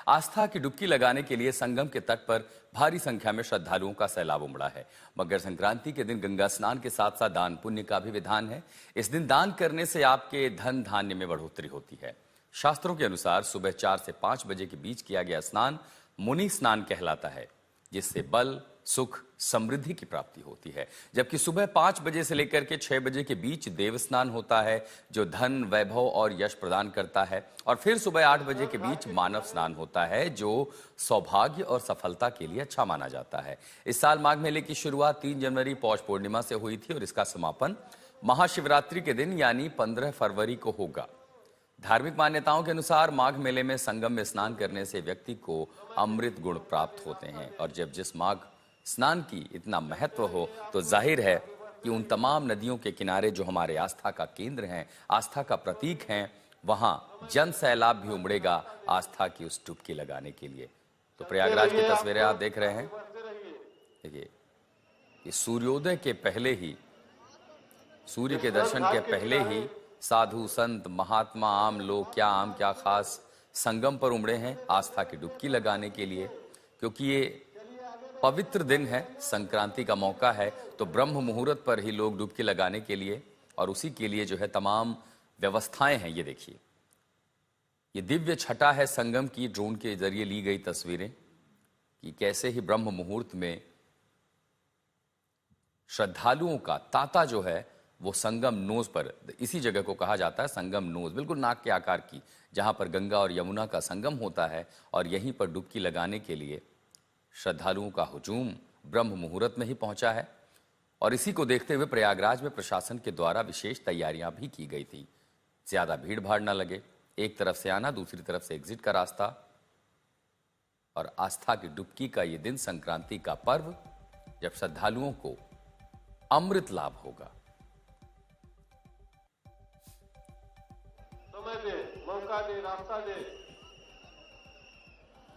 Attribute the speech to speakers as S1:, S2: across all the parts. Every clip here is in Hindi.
S1: आस्था की डुबकी लगाने के लिए संगम के तट पर भारी संख्या में श्रद्धालुओं का सैलाब उमड़ा है। मकर संक्रांति के दिन गंगा स्नान के साथ साथ दान पुण्य का भी विधान है। इस दिन दान करने से आपके धन धान्य में बढ़ोतरी होती है। शास्त्रों के अनुसार सुबह 4 से 5 बजे के बीच किया गया स्नान मुनि स्नान कहलाता है, जिससे बल, सुख, समृद्धि की प्राप्ति होती है। जबकि सुबह 5 बजे से लेकर के 6 बजे के बीच देव स्नान होता है, जो धन, वैभव और यश प्रदान करता है। और फिर सुबह 8 बजे के बीच मानव स्नान होता है, जो सौभाग्य और सफलता के लिए अच्छा माना जाता है। इस साल माघ मेले की शुरुआत 3 जनवरी पौष पूर्णिमा से हुई थी और इसका समापन महाशिवरात्रि के दिन यानी 15 फरवरी को होगा। धार्मिक मान्यताओं के अनुसार माघ मेले में संगम में स्नान करने से व्यक्ति को अमृत गुण प्राप्त होते हैं और जब जिस माघ स्नान की इतना महत्व हो तो जाहिर है कि उन तमाम नदियों के किनारे जो हमारे आस्था का केंद्र हैं, आस्था का प्रतीक हैं, वहां जन सैलाब भी उमड़ेगा आस्था की उस डुबकी लगाने के लिए। तो प्रयागराज की तस्वीरें आप देख रहे हैं। देखिए, ये सूर्योदय के पहले ही, सूर्य के दर्शन के पहले ही साधु, संत, महात्मा, आम लोग, क्या आम क्या खास संगम पर उमड़े हैं आस्था की डुबकी लगाने के लिए। क्योंकि ये पवित्र दिन है, संक्रांति का मौका है, तो ब्रह्म मुहूर्त पर ही लोग डुबकी लगाने के लिए और उसी के लिए जो है तमाम व्यवस्थाएं हैं। ये देखिए, ये दिव्य छटा है संगम की, ड्रोन के जरिए ली गई तस्वीरें कि कैसे ही ब्रह्म मुहूर्त में श्रद्धालुओं का तांता जो है वो संगम नोज पर, इसी जगह को कहा जाता है संगम नोज, बिल्कुल नाक के आकार की, जहां पर गंगा और यमुना का संगम होता है और यहीं पर डुबकी लगाने के लिए श्रद्धालुओं का हुजूम ब्रह्म मुहूर्त में ही पहुंचा है। और इसी को देखते हुए प्रयागराज में प्रशासन के द्वारा विशेष तैयारियां भी की गई थी। ज्यादा भीड़ भाड़ न लगे, एक तरफ से आना, दूसरी तरफ से एग्जिट का रास्ता। और आस्था की डुबकी का ये दिन, संक्रांति का पर्व, जब श्रद्धालुओं को अमृत लाभ होगा।
S2: मौका दे, रास्ता दे,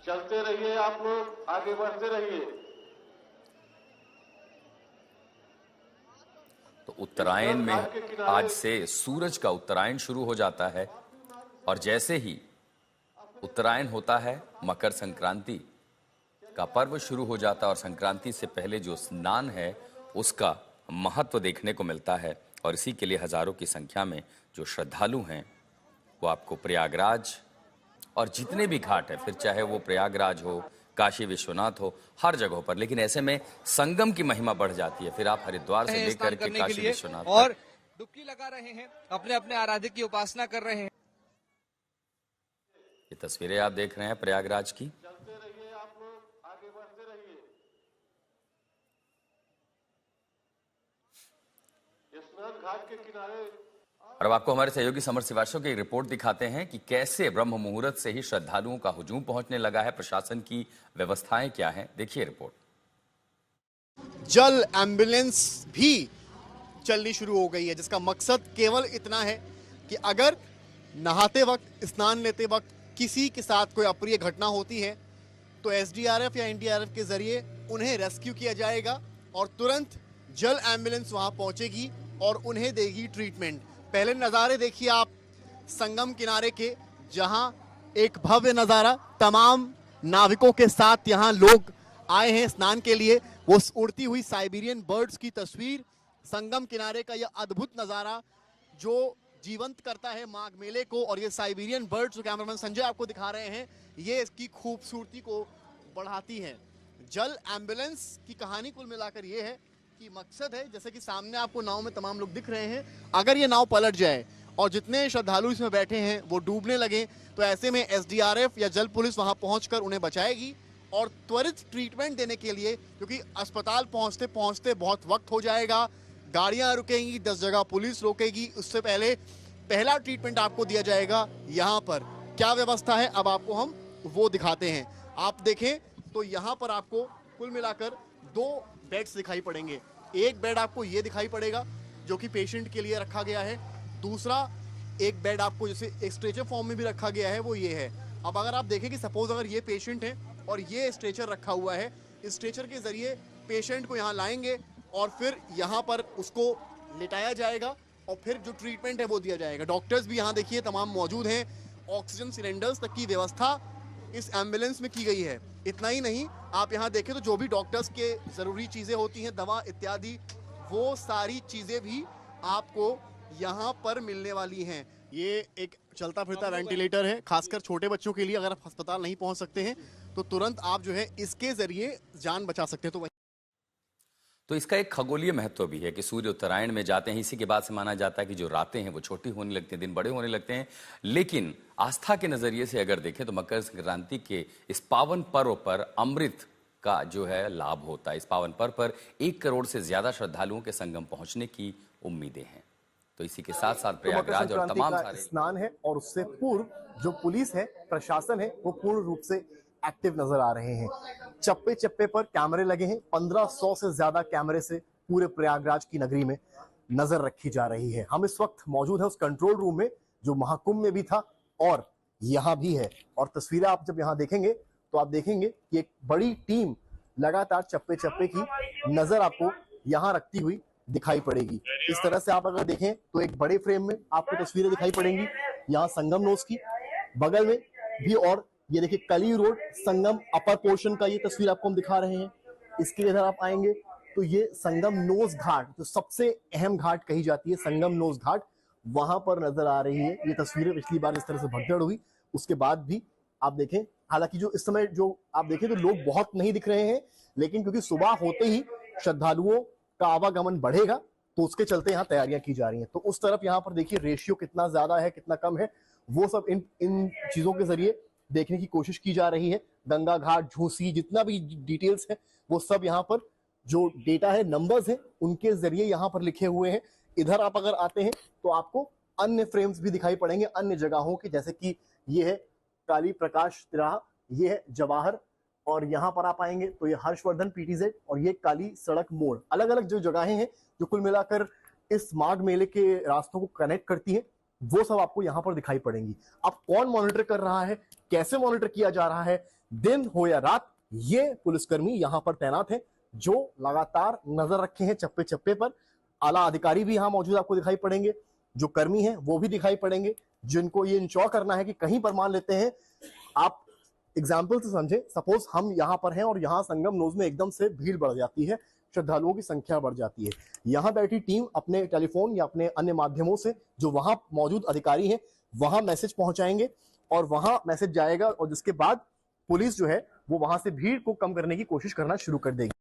S2: चलते रहिए, आप लोग आगे बढ़ते रहिए।
S1: तो उत्तरायण में आज से सूरज का उत्तरायण शुरू हो जाता है और जैसे ही उत्तरायण होता है मकर संक्रांति का पर्व शुरू हो जाता है और संक्रांति से पहले जो स्नान है उसका महत्व देखने को मिलता है। और इसी के लिए हजारों की संख्या में जो श्रद्धालु हैं वो आपको प्रयागराज और जितने भी घाट है, फिर चाहे वो प्रयागराज हो, काशी विश्वनाथ हो, हर जगह पर, लेकिन ऐसे में संगम की महिमा बढ़ जाती है। फिर आप हरिद्वार से लेकर के काशी विश्वनाथ
S3: और डुबकी लगा रहे हैं, अपने अपने आराध्य की उपासना कर रहे हैं।
S1: ये तस्वीरें आप देख रहे हैं प्रयागराज की।
S2: चलते रहिए, आप लोग आगे बढ़ते रहिए। स्नान घाट के किनारे।
S1: और अब आपको हमारे सहयोगी समर श्रीवास्तव की एक रिपोर्ट दिखाते हैं कि कैसे ब्रह्म मुहूर्त से ही श्रद्धालुओं का हुजूम पहुंचने लगा है। प्रशासन की व्यवस्थाएं क्या हैं, देखिए रिपोर्ट।
S4: जल एम्बुलेंस भी चलनी शुरू हो गई है, जिसका मकसद केवल इतना है कि अगर नहाते वक्त, स्नान लेते वक्त किसी के साथ कोई अप्रिय घटना होती है तो एसडीआरएफ या एनडीआरएफ के जरिए उन्हें रेस्क्यू किया जाएगा और तुरंत जल एम्बुलेंस वहां पहुंचेगी और उन्हें देगी ट्रीटमेंट। पहले नज़ारे देखिए आप संगम किनारे के, जहां एक भव्य नज़ारा, तमाम नाविकों के साथ यहां लोग आए हैं स्नान के लिए। वो उड़ती हुई साइबेरियन बर्ड्स की तस्वीर, संगम किनारे का यह अद्भुत नज़ारा जो जीवंत करता है माघ मेले को। और ये साइबेरियन बर्ड्स जो कैमरामैन संजय आपको दिखा रहे हैं, ये इसकी खूबसूरती को बढ़ाती हैं। जल एम्बुलेंस की कहानी कुल मिलाकर ये है कि मकसद है, जैसे कि सामने आपको नाव में तमाम लोग दिख रहे हैं, अगर ये नाव पलट जाए और जितने श्रद्धालु इसमें बैठे हैं वो डूबने लगे तो ऐसे में एसडीआरएफ या जल पुलिस वहां पहुंचकर उन्हें बचाएगी और त्वरित ट्रीटमेंट देने के लिए, क्योंकि अस्पताल पहुंचते पहुंचते बहुत वक्त हो जाएगा, गाड़ियां रुकेंगी, 10 जगह पुलिस रोकेगी, उससे पहले पहला ट्रीटमेंट आपको दिया जाएगा यहाँ पर। क्या व्यवस्था है अब आपको हम वो दिखाते हैं। आप देखें तो यहाँ पर आपको कुल मिलाकर 2 बेड्स दिखाई पड़ेंगे। एक बेड आपको ये दिखाई पड़ेगा जो कि पेशेंट के लिए रखा गया है, दूसरा एक बेड आपको जैसे एक स्ट्रेचर फॉर्म में भी रखा गया है वो ये है। अब अगर आप देखें कि सपोज अगर ये पेशेंट है और ये स्ट्रेचर रखा हुआ है, इस स्ट्रेचर के जरिए पेशेंट को यहाँ लाएंगे और फिर यहाँ पर उसको लिटाया जाएगा और फिर जो ट्रीटमेंट है वो दिया जाएगा। डॉक्टर्स भी यहाँ देखिए तमाम मौजूद हैं, ऑक्सीजन सिलेंडर्स तक की व्यवस्था इस एम्बुलेंस में की गई है। इतना ही नहीं, आप यहाँ देखें तो जो भी डॉक्टर्स के जरूरी चीजें होती हैं, दवा इत्यादि, वो सारी चीजें भी आपको यहाँ पर मिलने वाली हैं। ये एक चलता फिरता वेंटिलेटर है, खासकर छोटे बच्चों के लिए। अगर आप अस्पताल नहीं पहुंच सकते हैं तो तुरंत आप जो है इसके जरिए जान बचा सकते हैं।
S1: तो इसका एक खगोलीय महत्व भी है कि सूर्य उत्तरायण में जाते हैं, इसी के बाद से माना जाता है कि जो रातें हैं वो छोटी होने लगती हैं, दिन बड़े होने लगते हैं। लेकिन आस्था के नजरिए से अगर देखें तो मकर संक्रांति के इस पावन पर्व पर अमृत का जो है लाभ होता है। इस पावन पर्व पर 1 करोड़ से ज्यादा श्रद्धालुओं के संगम पहुंचने की उम्मीदें हैं। तो इसी के साथ साथ प्रयागराज और तमाम सारे
S5: स्नान है और उससे पूर्व जो पुलिस है, प्रशासन है, वो पूर्ण रूप से एक्टिव नजर आ रहे हैं। चप्पे चप्पे पर कैमरे लगे हैं। 1500 से ज्यादा कैमरे से पूरे प्रयागराज की नगरी में नजर रखी जा रही है। हम इस वक्त मौजूद है उस कंट्रोल रूम में जो महाकुंभ में भी था और यहाँ भी है। और तस्वीरें आप जब यहाँ देखेंगे तो आप देखेंगे कि एक बड़ी टीम लगातार चप्पे चप्पे की नजर आपको यहाँ रखती हुई दिखाई पड़ेगी। इस तरह से आप अगर देखें तो एक बड़े फ्रेम में आपको तस्वीरें दिखाई पड़ेंगी यहाँ संगम नोज की, बगल में भी। और ये देखिए कली रोड संगम अपर पोर्शन का ये तस्वीर आपको हम दिखा रहे हैं। इसके इधर आप आएंगे तो ये संगम नोज घाट, जो सबसे अहम घाट कही जाती है संगम नोज घाट, वहां पर नजर आ रही है ये तस्वीरें। पिछली बार इस तरह से भगदड़ हुई उसके बाद भी आप देखें, हालांकि जो इस समय जो आप देखें तो लोग बहुत नहीं दिख रहे हैं, लेकिन क्योंकि सुबह होते ही श्रद्धालुओं का आवागमन बढ़ेगा तो उसके चलते यहाँ तैयारियां की जा रही हैं। तो उस तरफ यहाँ पर देखिए रेशियो कितना ज्यादा है कितना कम है, वो सब इन चीजों के जरिए देखने की कोशिश की जा रही है। गंगा घाट, झूसी, जितना भी डिटेल्स है वो सब यहाँ पर जो डेटा है, नंबर्स हैं, उनके जरिए यहाँ पर लिखे हुए हैं। इधर आप अगर आते हैं तो आपको अन्य फ्रेम्स भी दिखाई पड़ेंगे अन्य जगहों के, जैसे कि ये है काली प्रकाश तिराहा, ये है जवाहर, और यहाँ पर आप आएंगे तो ये हर्षवर्धन पीटीजेड और ये काली सड़क मोड़। अलग अलग जो जगहें हैं जो कुल मिलाकर इस माघ मेले के रास्तों को कनेक्ट करती है, वो सब आपको यहाँ पर दिखाई पड़ेंगी। अब कौन मॉनिटर कर रहा है, कैसे मॉनिटर किया जा रहा है, दिन हो या रात, ये पुलिसकर्मी यहाँ पर तैनात है जो लगातार नजर रखे हैं चप्पे चप्पे पर। आला अधिकारी भी यहाँ मौजूद आपको दिखाई पड़ेंगे, जो कर्मी हैं वो भी दिखाई पड़ेंगे, जिनको ये इंश्योर करना है कि कहीं पर मान लेते हैं आप एग्जाम्पल से समझे, सपोज हम यहाँ पर हैं और यहाँ संगम नोज में एकदम से भीड़ बढ़ जाती है, श्रद्धालुओं की संख्या बढ़ जाती है। यहाँ बैठी टीम अपने टेलीफोन या अपने अन्य माध्यमों से जो वहां मौजूद अधिकारी हैं वहां मैसेज पहुंचाएंगे और वहां मैसेज जाएगा और जिसके बाद पुलिस जो है वो वहां से भीड़ को कम करने की कोशिश करना शुरू कर देगी।